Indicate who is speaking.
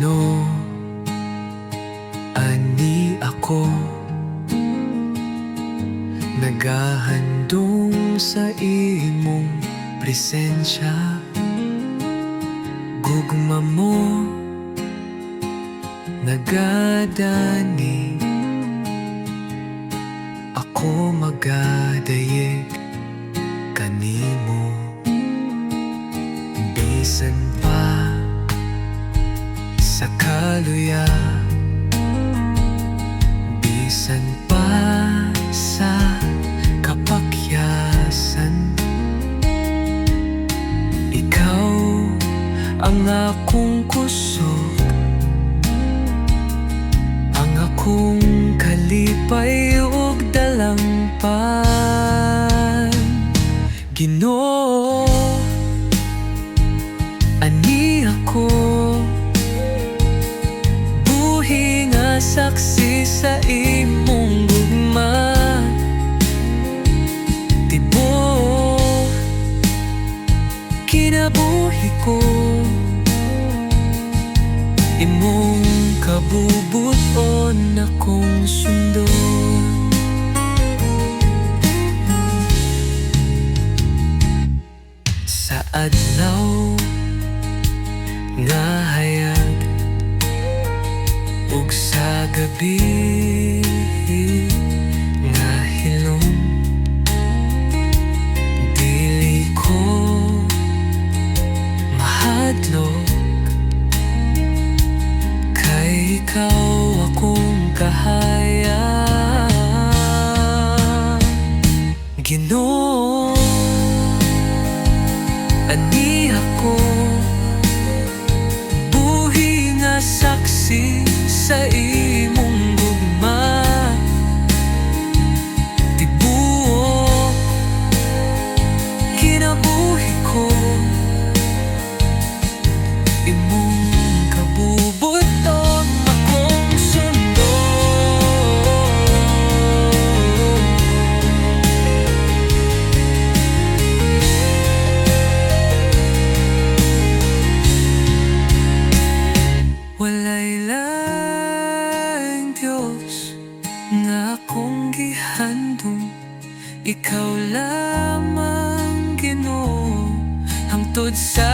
Speaker 1: Ginoo, ani ako nagahandom sa imong presensya. Gugma mo nagadani, ako magadayeg kanimo. Bisan pa sa kaluya, bisan pa sa kapakyasan, ikaw ang akong kusog, ang akong kalipay ug dalangpan. Ginoo, ani ako, buhi nga saksi sa imong gugma. Tibuok, kinabuhi ko, imong kabubuton akong sundon. Sa adlaw nga hayag ug sa gabi nga hilom, dili ko mahadlok, kay ikaw akong kahayag. Ginoo, ani ako, buhi nga saksi sa imong gugma. Tibuok, kinabuhi ko, imong kabubuton akong sundon. Walay laing Diyos nga akong gihandom, ikaw lamang Ginoo, hangtod sa